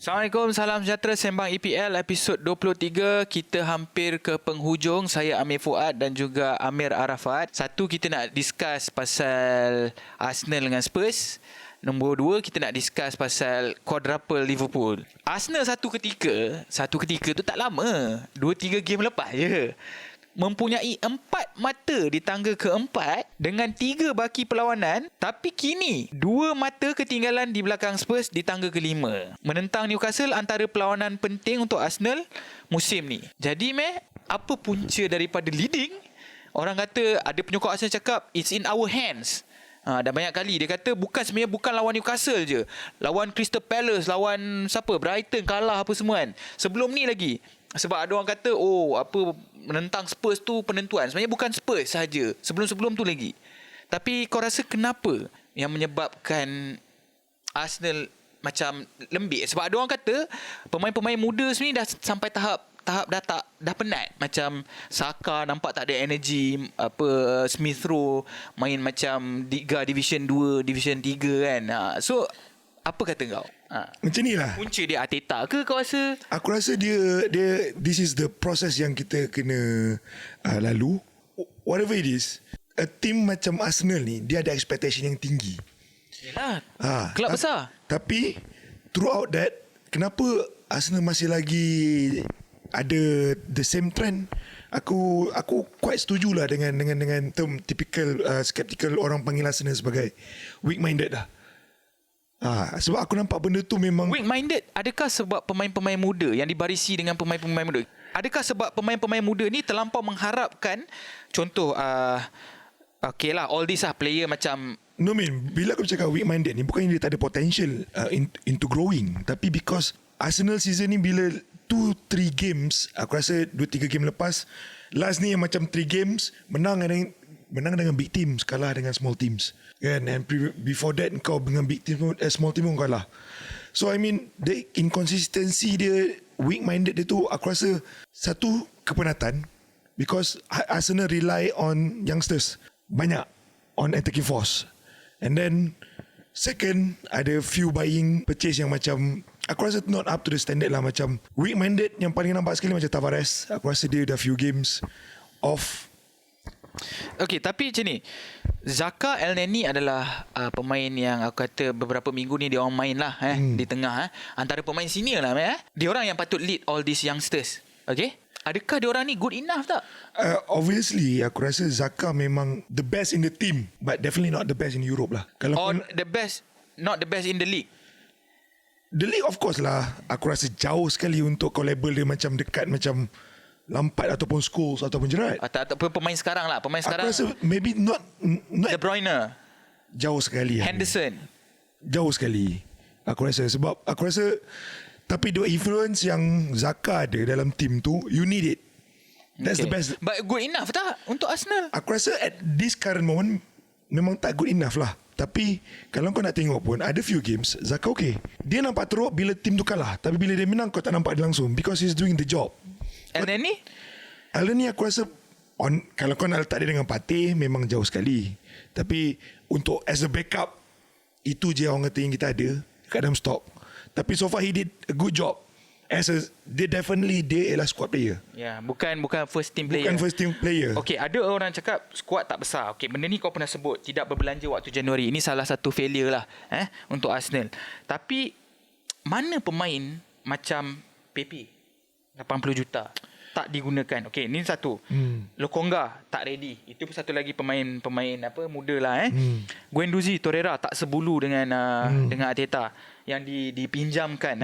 Assalamualaikum, salam sejahtera. Sembang EPL episod 23. Kita hampir ke penghujung. Saya Amir Fuad dan juga Amir Arafat. Satu, kita nak discuss pasal Arsenal dengan Spurs. Nombor dua, kita nak discuss pasal quadruple Liverpool. Arsenal satu ketika tu tak lama, 2-3 game lepas je, mempunyai 4 mata di tangga keempat dengan 3 baki perlawanan, tapi kini 2 mata ketinggalan di belakang Spurs di tangga kelima. Menentang Newcastle antara perlawanan penting untuk Arsenal musim ni. Jadi apa punca daripada leading? Orang kata, ada penyokong Arsenal cakap it's in our hands. Dah banyak kali dia kata sebenarnya bukan lawan Newcastle je, lawan Crystal Palace, lawan Brighton kalah apa semua kan. Sebelum ni lagi, sebab ada orang kata menentang Spurs tu penentuan. Sebenarnya bukan Spurs saja, sebelum-sebelum tu lagi. Tapi kau rasa kenapa yang menyebabkan Arsenal macam lembik? Sebab ada orang kata pemain-pemain muda sebenarnya dah sampai tahap dah penat. Macam Saka nampak tak ada energy, Smith Rowe main macam Liga Division 2, Division 3 kan. So apa kata kau? Macam ni lah. Punca dia Arteta ke kau rasa? Aku rasa dia this is the process yang kita kena lalu. Whatever it is, a team macam Arsenal ni, dia ada expectation yang tinggi. Yelah, kelab besar. Tapi throughout that, kenapa Arsenal masih lagi ada the same trend? Aku quite setujulah dengan term typical skeptical orang panggil Arsenal sebagai weak minded lah. Sebab aku nampak benda tu memang weak minded. Adakah sebab pemain-pemain muda yang dibarisi dengan pemain-pemain muda? Adakah sebab pemain-pemain muda ni terlampau mengharapkan, contoh okay lah, all these player macam bila aku cakap weak minded ni, bukan dia tak ada potential into growing, tapi because Arsenal season ni bila 2-3 games, aku rasa 2-3 game lepas, last ni yang macam 3 games menang dengan big teams, kalah dengan small teams kan. And before that kau dengan big team, small team pun kalah. So I mean, the inconsistency dia, weak minded dia tu, aku rasa satu kepenatan, because Arsenal rely on youngsters banyak, on attacking force. And then second, ada few buying purchase yang macam aku rasa not up to the standard lah. Macam weak minded yang paling nampak sekali macam Tavares. Aku rasa dia dah few games off. Okay, tapi macam ni, Xhaka, Elneny adalah pemain yang aku kata beberapa minggu ni dia orang main lah di tengah. Antara pemain senior lah. Dia orang yang patut lead all these youngsters. Okay, adakah dia orang ni good enough tak? Obviously aku rasa Xhaka memang the best in the team, but definitely not the best in Europe lah. The best, not the best in the league. The league of course lah. Aku rasa jauh sekali untuk kau label dia macam dekat macam Lampard ataupun Scholes ataupun Gerrard. Ataupun pemain sekarang lah. Pemain sekarang aku rasa maybe not De Bruyne, jauh sekali. Henderson, jauh sekali aku rasa. Sebab aku rasa, tapi the influence yang Xhaka ada dalam team tu, you need it. That's the best. But good enough tak untuk Arsenal? Aku rasa at this current moment memang tak good enough lah. Tapi kalau kau nak tengok pun, ada few games Xhaka okay, dia nampak teruk bila team tu kalah, tapi bila dia menang kau tak nampak dia langsung, because he's doing the job. Elneny aku rasa kalau kau nak letak dia dengan Partey, memang jauh sekali. Tapi untuk as a backup, itu je orang kata yang kita ada kat dalam stock. Tapi so far he did a good job. Dia ialah squad player. Ya, bukan first team player. Bukan first team player. Okay, ada orang cakap squad tak besar. Okay, benda ni kau pernah sebut, tidak berbelanja waktu Januari. Ini salah satu failure lah untuk Arsenal. Tapi mana pemain macam PP 80 juta tak digunakan? Okay, ni satu. Lokonga tak ready. Itu pun satu lagi pemain muda lah. Guendouzi, Torreira tak sebulu dengan Arteta yang dipinjamkan.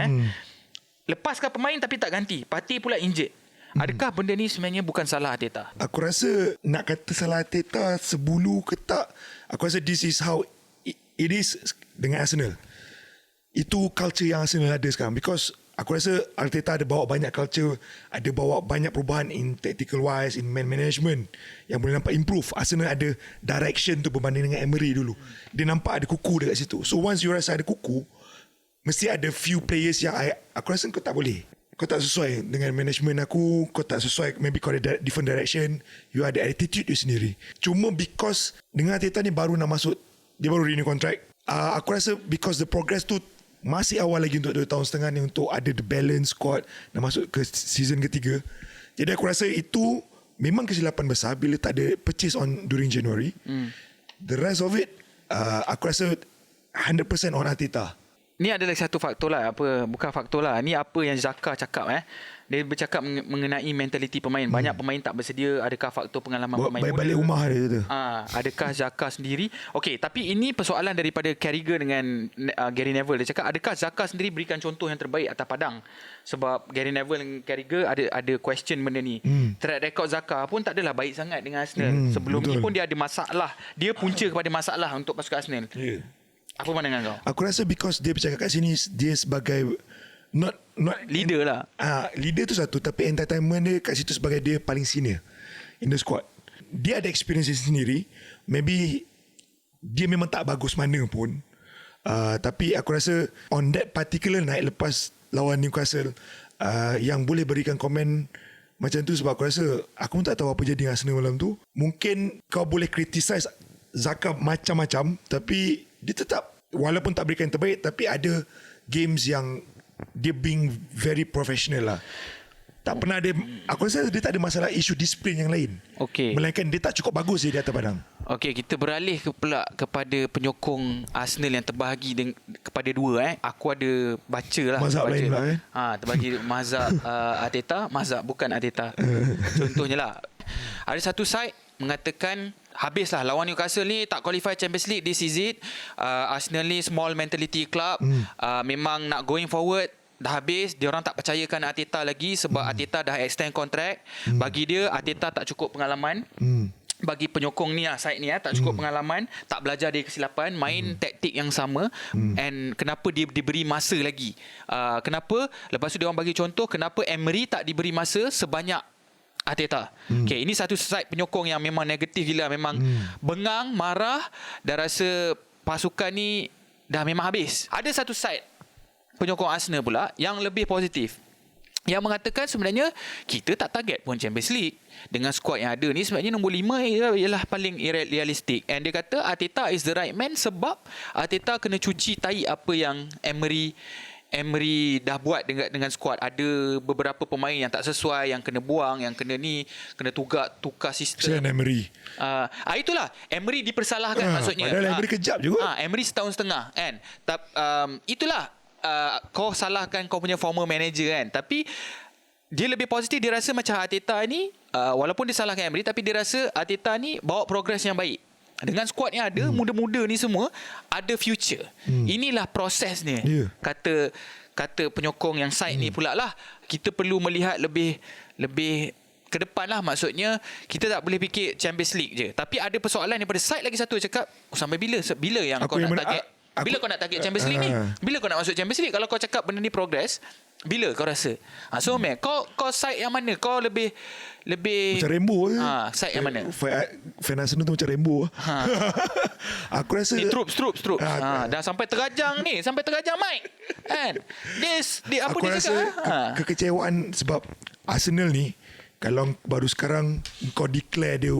Lepaskan pemain tapi tak ganti. Partey pula injured. Adakah benda ni sebenarnya bukan salah Arteta? Aku rasa nak kata salah Arteta sebulu ke tak, aku rasa this is how it is dengan Arsenal. Itu culture yang Arsenal ada sekarang. Because aku rasa Arteta ada bawa banyak culture, ada bawa banyak perubahan in tactical wise, in man management, yang boleh nampak improve. Arsenal ada direction tu berbanding dengan Emery dulu. Dia nampak ada kuku dekat situ. So once you rasa ada kuku, mesti ada few players yang aku rasa kau tak boleh, kau tak sesuai dengan management aku, kau tak sesuai, maybe kau ada different direction, you ada attitude you sendiri. Cuma because dengan Arteta ni baru nak masuk, dia baru renew contract, aku rasa because the progress tu masih awal lagi untuk 2 tahun setengah ni untuk ada the balance squad dan masuk ke season ketiga. Jadi aku rasa itu memang kesilapan besar bila tak ada purchase on during January. The rest of it aku rasa 100% on Arteta. Ni adalah satu faktor lah. Bukan faktor lah. Ni apa yang Zaka cakap. Dia bercakap mengenai mentaliti pemain. Banyak pemain tak bersedia. Adakah faktor pengalaman pemain muda? Balik rumah dia tu. Adakah Zaka sendiri? Okey, tapi ini persoalan daripada Carragher dengan Gary Neville. Dia cakap adakah Zaka sendiri berikan contoh yang terbaik atas padang? Sebab Gary Neville dan Carragher ada question benda ni. Track record Zaka pun tak adalah baik sangat dengan Arsenal. Sebelum ni pun dia ada masalah. Dia punca kepada masalah untuk pasukan Arsenal. Apa pandangan kau? Aku rasa because dia bercakap kat sini, dia sebagai not leader lah. Leader tu satu, tapi entertainment dia kat situ sebagai dia paling senior in the squad. Dia ada experience dia sendiri. Maybe dia memang tak bagus mana pun, tapi aku rasa on that particular night lepas lawan Newcastle, yang boleh berikan komen macam tu, sebab aku rasa aku pun tak tahu apa jadi dengan Arsenal malam tu. Mungkin kau boleh criticize Zaka macam-macam, tapi dia tetap walaupun tak berikan yang terbaik, tapi ada games yang dia being very professional lah. Tak pernah ada, aku rasa dia tak ada masalah isu disiplin yang lain. Okey. Melainkan dia tak cukup bagus di atas padang. Okey, kita beralih pula kepada penyokong Arsenal yang terbahagi kepada dua. Aku ada baca lah. Mazhab lain pula terbahagi mazhab Arteta, mazhab bukan Arteta. Contohnya lah, ada satu side mengatakan habislah lawan Newcastle ni, tak qualify Champions League this season. Arsenal ni small mentality club. Memang nak going forward dah habis. Dia orang tak percayakan Arteta lagi sebab Arteta dah extend kontrak. Bagi dia Arteta tak cukup pengalaman. Bagi penyokong ni side ni tak cukup pengalaman, tak belajar dari kesilapan, main taktik yang sama. And kenapa dia diberi masa lagi? Kenapa? Lepas tu dia orang bagi contoh kenapa Emery tak diberi masa sebanyak Arteta. Okay, ini satu side penyokong yang memang negatif gila, memang bengang, marah, dah rasa pasukan ni dah memang habis. Ada satu side penyokong Arsenal pula yang lebih positif, yang mengatakan sebenarnya kita tak target pun Champions League. Dengan skuad yang ada ni sebenarnya nombor 5 ialah paling realistik. And dia kata Arteta is the right man sebab Arteta kena cuci tai apa yang Emery dah buat dengan skuad. Ada beberapa pemain yang tak sesuai, yang kena buang, yang kena tukar sistem. Macam Emery. Itulah Emery dipersalahkan maksudnya. Padahal Emery kejap juga. Emery setahun setengah kan. Itulah kau salahkan kau punya former manager kan. Tapi dia lebih positif. Dia rasa macam Arteta ni walaupun dia salahkan Emery, tapi dia rasa Arteta ni bawa progres yang baik. Dengan skuad yang ada, muda-muda ni semua ada future. Inilah prosesnya. Kata penyokong yang side ni pula lah, kita perlu melihat lebih ke depan lah. Maksudnya kita tak boleh fikir Champions League je. Tapi ada persoalan daripada side lagi satu, cakap sampai bila yang kau nak target? Bila kau nak target Champions League ni? Bila kau nak masuk Champions League? Kalau kau cakap benda ni progress, bila kau rasa? So Mac, kau side yang mana? Kau lebih macam rainbow je. Side yang mana? Fan Arsenal tu macam rainbow. Aku rasa ni troops. Dah sampai terajang ni, sampai terajang Mike. Kan? Dia apa aku dia rasa cakap? Kekecewaan sebab Arsenal ni, kalau baru sekarang kau declare dia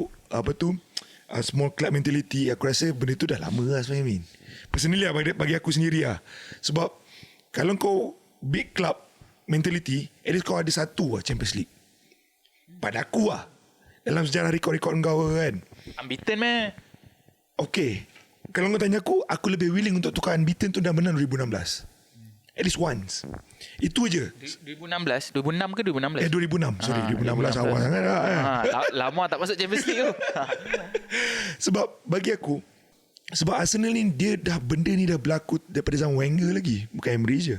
small club mentality, aku rasa benda tu dah lama lah sebenarnya, Min. Personally bagi aku sendiri lah. Sebab kalau kau big club mentality, at least kau ada satu lah Champions League. Pada aku lah, dalam sejarah rekod-rekod kau kan, unbeaten meh. Okay, kalau kau tanya aku lebih willing untuk tukar unbeaten tu dah menang 2016. At least once. Itu je. 2006 ke 2016? 2006. Sorry, 2016 awal sangat lah. Lama tak masuk Champions League tu. Sebab bagi aku, sebab Arsenal ni benda ni dah berlaku daripada zaman Wenger lagi, bukan Emery je.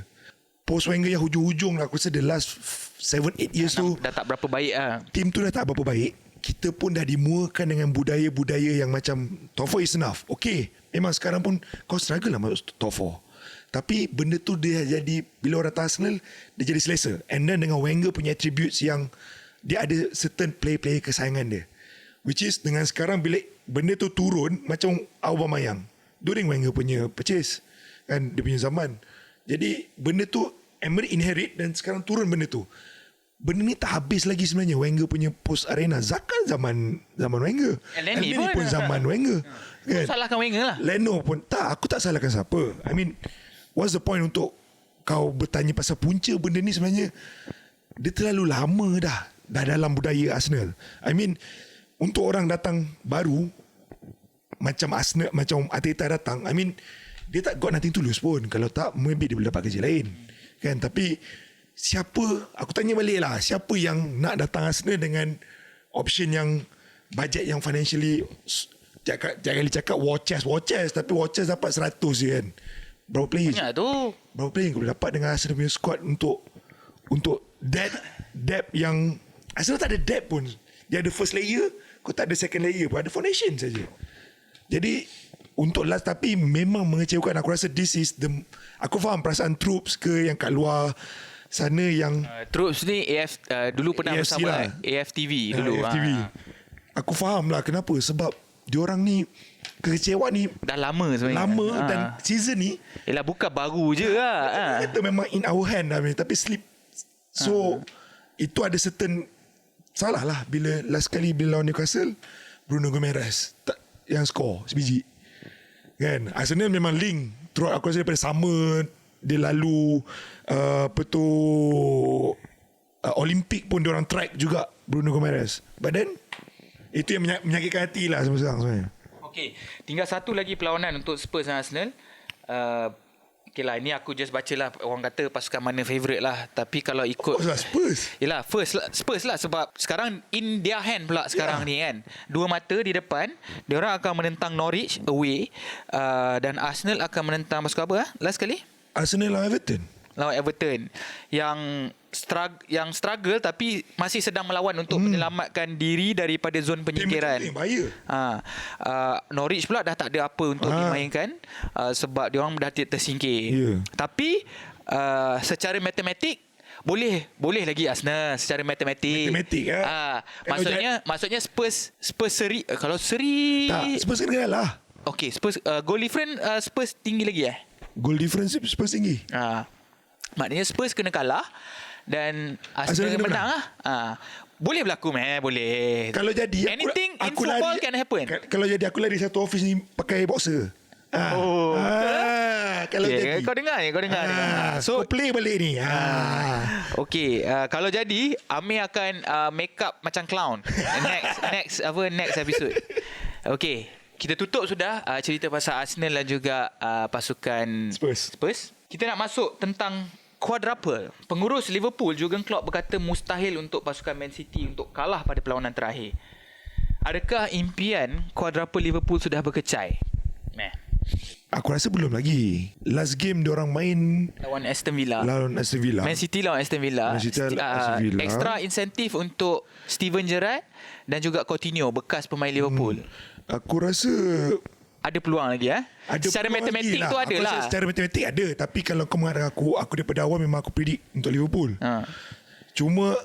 Post Wenger yang hujung-hujung lah, aku rasa the last 7-8 years tu dah tak berapa baik lah. Team tu dah tak berapa baik. Kita pun dah dimuakan dengan budaya-budaya yang macam top 4 is enough. Okay, memang sekarang pun kau struggle lah masuk top 4. Tapi benda tu dia jadi, bila orang datang Arsenal, dia jadi selesa. And then dengan Wenger punya attributes yang dia ada certain player-player kesayangan dia, which is dengan sekarang bila benda tu turun, macam Aubameyang during Wenger punya purchase kan, dia punya zaman. Jadi benda tu Emery inherit dan sekarang turun benda tu. Benda ni tak habis lagi sebenarnya. Wenger punya post arena, Zaka zaman Wenger, Elneny pun zaman Wenger kan? Salahkan Wenger lah. Leno pun tak. Aku tak salahkan siapa. I mean, what's the point untuk kau bertanya pasal punca benda ni sebenarnya dia terlalu lama dah dalam budaya Arsenal. I mean, untuk orang datang baru macam Arsenal, macam Arteta datang, I mean, dia tak got nothing to lose pun. Kalau tak, maybe dia boleh dapat kerja lain kan. Tapi siapa, aku tanya balik lah, siapa yang nak datang Arsenal dengan option yang budget yang financially, jangan kali cakap war chest, tapi war chest dapat 100 je kan. Berapa player? Banyak tu. Berapa player yang kau boleh dapat dengan Arsenal punya squad untuk depth yang Arsenal tak ada depth pun. Dia ada first layer, kau tak ada second layer pun, ada foundation saja. Jadi untuk last, tapi memang mengecewakan. Aku rasa this is the, aku faham perasaan troops ke yang kat luar sana yang Troops ni dulu pernah AFC bersama lah. AFTV dulu. AFTV. Aku faham lah kenapa, sebab diorang ni kekecewaan ni Dah lama sebenarnya. lama dan season ni Yelah, bukan baru je lah. kata memang in our hand lah, tapi slip. So itu ada certain salah lah bila last kali bila lawan Newcastle, Bruno Gomes tak yang score sebiji kan. Arsenal memang link throughout, aku rasa daripada summer dia lalu Olympic pun diorang track juga Bruno Gomes. But then itu yang menyakitkan hati lah sebenarnya. Okay, tinggal satu lagi perlawanan untuk Spurs dan Arsenal. Okay lah, ini aku just baca lah orang kata pasukan mana favourite lah. Tapi kalau ikut Spurs. Yelah, Spurs lah sebab sekarang in their hand pula sekarang ni kan. Dua mata di depan, diorang akan menentang Norwich away, dan Arsenal akan menentang pasukan apa last kali? Arsenal lawan Everton yang struggle tapi masih sedang melawan untuk menyelamatkan diri daripada zon penyingkiran. Bahaya. Norwich pula dah tak ada apa untuk dimainkan, sebab dia orang dah tersingkir. Yeah. Tapi secara matematik boleh lagi Arsenal secara matematik. Maksudnya Spurs seri, kalau seri tak, Spurs kena kalah. okey, Spurs goal difference Spurs tinggi lagi Goal difference Spurs tinggi. Maknanya Spurs kena kalah dan Arsenal kena menang lah. Boleh berlaku boleh. Kalau jadi anything in football can happen. Kalau jadi aku lari satu office ni pakai boxer. Kalau jadi Kau dengar ni. So kau play balik ni. Okay, kalau jadi Amir akan make up macam clown next episode. Okay, kita tutup sudah cerita pasal Arsenal dan juga pasukan Spurs. Kita nak masuk tentang quadruple. Pengurus Liverpool Jurgen Klopp berkata mustahil untuk pasukan Man City untuk kalah pada perlawanan terakhir. Adakah impian quadruple Liverpool sudah berkecai? Aku rasa belum lagi. Last game diorang main lawan Aston Villa. Man City lawan Aston Villa. Extra insentif untuk Steven Gerrard dan juga Coutinho, bekas pemain Liverpool. Aku rasa ada peluang lagi secara matematik tu ada lah. Secara matematik ada. Tapi kalau kau mengatakan aku daripada awal memang aku predict untuk Liverpool. Cuma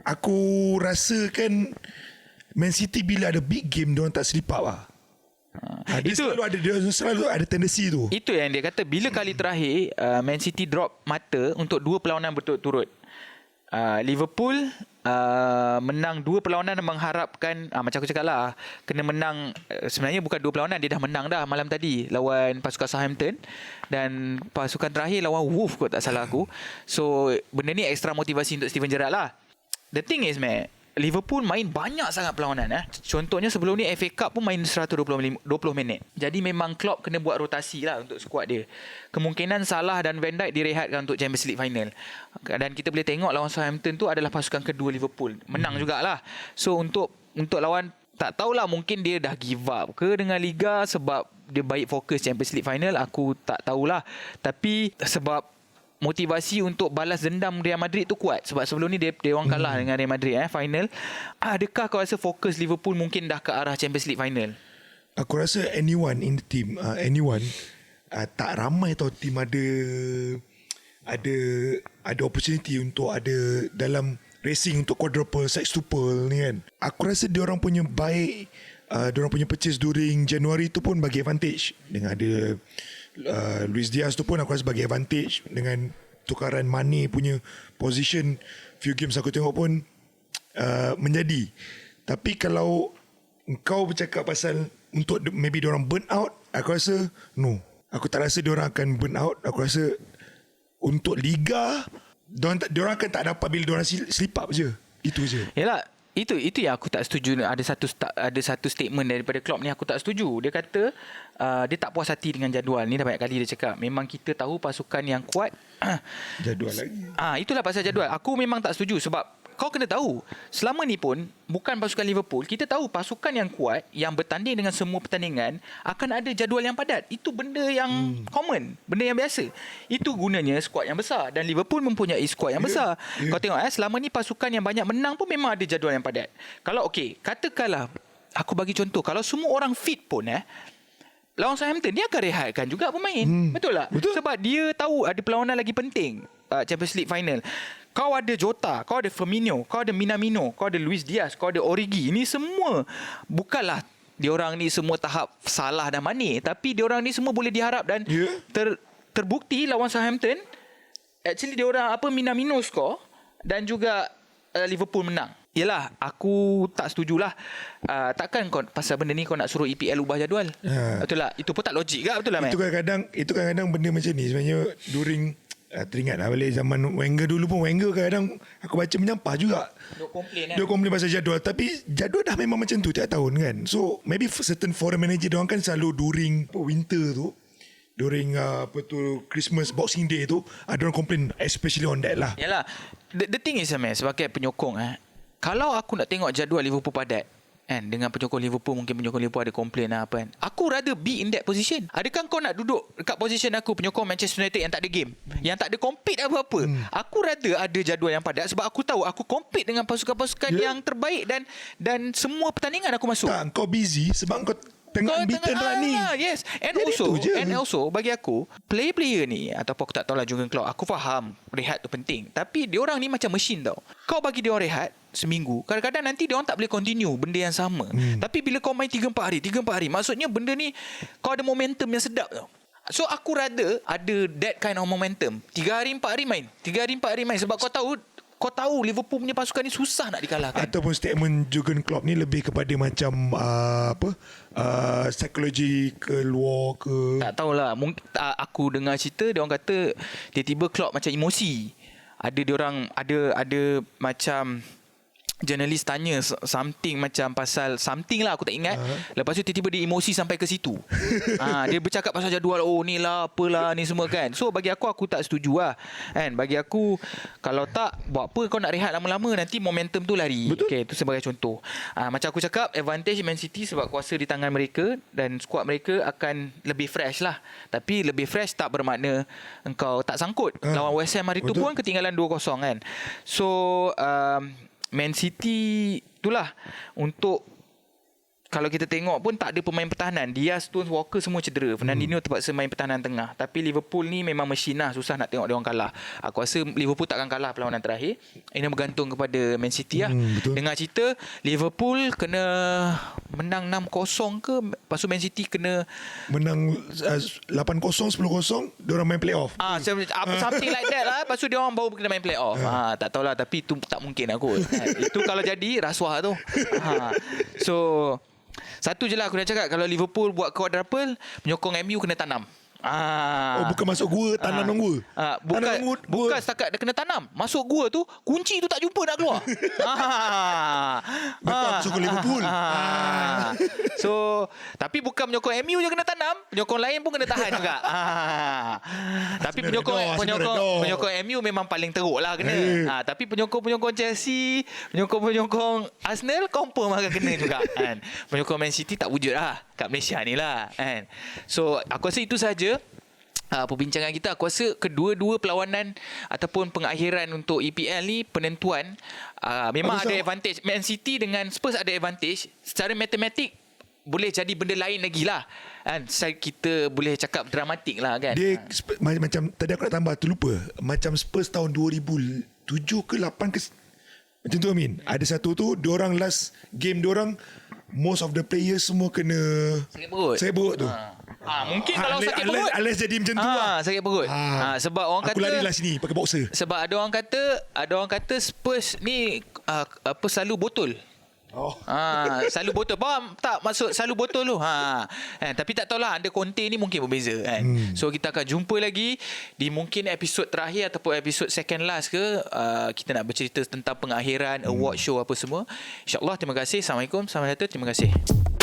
aku rasa kan Man City bila ada big game diorang tak slip up lah. Dia selalu ada tendensi tu. Itu yang dia kata bila kali terakhir Man City drop mata untuk dua perlawanan berturut-turut. Liverpool menang dua perlawanan dan mengharapkan macam aku cakap lah, kena menang. Sebenarnya bukan dua perlawanan, dia dah menang dah malam tadi lawan pasukan Southampton, dan pasukan terakhir lawan Wolves kot tak salah aku. So benda ni extra motivasi untuk Steven Gerrard lah. The thing is Liverpool main banyak sangat perlawanan. Contohnya sebelum ni FA Cup pun main 120 minit. Jadi memang Klopp kena buat rotasi lah untuk skuad dia. Kemungkinan Salah dan Van Dijk direhatkan untuk Champions League final. Dan kita boleh tengok lawan Southampton tu adalah pasukan kedua Liverpool. Menang jugalah. So untuk lawan, tak tahulah, mungkin dia dah give up ke dengan Liga sebab dia baik fokus Champions League final. Aku tak tahulah. Tapi sebab motivasi untuk balas dendam Real Madrid tu kuat. Sebab sebelum ni dia orang kalah dengan Real Madrid final. Adakah kau rasa fokus Liverpool mungkin dah ke arah Champions League final? Aku rasa anyone in the team, tak ramai tau team ada opportunity untuk ada dalam racing untuk quadruple, sextuple ni kan. Aku rasa diorang punya baik, diorang punya purchase during January tu pun bagi advantage. Dengan ada Luis Diaz tu pun aku rasa bagi advantage dengan tukaran Mane punya position. Few games aku tengok pun menjadi. Tapi kalau kau bercakap pasal untuk maybe diorang burn out, aku rasa no. Aku tak rasa diorang akan burn out. Aku rasa untuk Liga, diorang akan tak dapat bila diorang slip up je. Itu je. Yalah, itu yang aku tak setuju. Ada satu statement daripada Klopp ni aku tak setuju. Dia kata dia tak puas hati dengan jadual ni. Dah banyak kali dia cakap memang kita tahu pasukan yang kuat. Jadual lagi. Itulah pasal jadual. Aku memang tak setuju sebab kau kena tahu, selama ni pun bukan pasukan Liverpool, kita tahu pasukan yang kuat yang bertanding dengan semua pertandingan akan ada jadual yang padat. Itu benda yang common, benda yang biasa. Itu gunanya skuad yang besar, dan Liverpool mempunyai skuad yang besar. Kau tengok selama ni pasukan yang banyak menang pun memang ada jadual yang padat. Kalau katakanlah aku bagi contoh, kalau semua orang fit pun lawan Southampton dia akan rehatkan juga pemain. Betul tak? Betul. Sebab dia tahu ada perlawanan lagi penting, Champions League final. Kau ada Jota, kau ada Firmino, kau ada Minamino, kau ada Luis Diaz, kau ada Origi. Ini semua bukanlah diorang ni semua tahap Salah dan Mane, tapi diorang ni semua boleh diharap dan terbukti lawan Southampton. Actually diorang Minamino skor dan juga Liverpool menang. Yelah, aku tak setujulah. Takkan kau pasal benda ni kau nak suruh EPL ubah jadual. Betul tak? Itu pun tak logik ke? Betul lah, Itu kadang-kadang benda macam ni sebenarnya during teringat lah balik zaman Wenger dulu pun. Wenger kadang aku baca menyampah juga. Dia komplain pasal jadual. Tapi jadual dah memang macam tu tiap tahun kan. So maybe certain foreign manager diorang kan selalu during winter tu, during Christmas, Boxing Day tu, diorang komplain especially on that lah. Yalah, the thing is sebagai penyokong kalau aku nak tengok jadual Liverpool padat kan, dengan penyokong Liverpool, mungkin penyokong Liverpool ada komplain apa kan, aku rather be in that position. Adakah kau nak duduk dekat position aku, penyokong Manchester United yang tak ada game, yang tak ada compete apa-apa? Aku rather ada jadual yang padat sebab aku tahu aku compete dengan pasukan-pasukan yang terbaik dan semua pertandingan aku masuk. Tak, kau busy sebab kau tengah unbeaten running. Yes. And Jadi also bagi aku, player-player ni, ataupun aku tak tahulah Jurgen Klopp, aku faham rehat tu penting, tapi diorang ni macam mesin tau. Kau bagi diorang rehat seminggu, kadang-kadang nanti diorang tak boleh continue benda yang sama. Tapi bila kau main 3-4 hari, maksudnya benda ni kau ada momentum yang sedap tau. So aku rather ada that kind of momentum. 3 hari 4 hari main, 3 hari 4 hari main, sebab kau tahu Liverpool punya pasukan ni susah nak dikalahkan. Ataupun statement Jurgen Klopp ni lebih kepada macam psikologi keluar ke. Tak tahulah. Aku dengar cerita dia orang kata tiba-tiba Klopp macam emosi. Ada macam jurnalis tanya something macam pasal something lah, aku tak ingat. Lepas tu tiba-tiba dia emosi sampai ke situ. Dia bercakap pasal jadual, ni lah apalah ni semua kan. So bagi aku tak setuju lah kan. Bagi aku, kalau tak, buat apa kau nak rehat lama-lama, nanti momentum tu lari. Okay, itu sebagai contoh. Macam aku cakap, advantage Man City sebab kuasa di tangan mereka dan skuad mereka akan lebih fresh lah. Tapi lebih fresh tak bermakna engkau tak sangkut. Lawan West Ham hari tu pun ketinggalan 2-0 kan. So Man City itulah, untuk kalau kita tengok pun tak ada pemain pertahanan. Diaz, Stones, Walker semua cedera. Fernandinho terpaksa main pertahanan tengah. Tapi Liverpool ni memang mesin lah. Susah nak tengok dia orang kalah. Aku rasa Liverpool takkan kalah perlawanan terakhir. Ini bergantung kepada Man City lah. Dengar cerita Liverpool kena menang 6-0 ke, lepas tu Man City kena menang 8-0, 10-0, diorang main playoff. Something like that lah. Lepas tu dia orang baru kena main playoff. Tak tahulah, tapi itu tak mungkin aku. Itu kalau jadi rasuah tu. So satu je lah aku nak cakap, kalau Liverpool buat quadruple, penyokong MU kena tanam. Bukan masuk gua, tanam dalam gua. Bukan setakat dia kena tanam. Masuk gua tu, kunci tu tak jumpa nak keluar. Betul, sokong Liverpool. So, tapi bukan penyokong MU je kena tanam, penyokong lain pun kena tahan juga. Tapi penyokong MU memang paling teruk lah kena. Tapi penyokong Chelsea, penyokong Arsenal confirm akan kena juga kan. Penyokong Man City tak wujud lah kat Malaysia ni lah kan. So, aku rasa itu saja perbincangan kita. Aku rasa kedua-dua perlawanan ataupun pengakhiran untuk EPL ni penentuan. Memang ada advantage. Man City dengan Spurs ada advantage. Secara matematik boleh jadi benda lain lagi lah kan. Kita boleh cakap dramatik lah kan. Dia macam tadi aku nak tambah, terlupa. Macam Spurs tahun 2007 ke 8 ke, macam tu Amin. Ada satu tu, diorang last game diorang, most of the players semua kena sakit perut tu. Mungkin kalau sakit perut Alias jadi macam tu lah. Sakit perut. Sebab orang aku kata lari lah sini pakai boxer. Sebab ada orang kata Spurs ni selalu botol. Selalu botol. Faham tak maksud selalu botol tu? Tapi tak tahulah under contain ni mungkin berbeza kan. So kita akan jumpa lagi di mungkin episod terakhir ataupun episod second last ke. Kita nak bercerita tentang pengakhiran award show apa semua. InsyaAllah, terima kasih. Assalamualaikum. Terima kasih.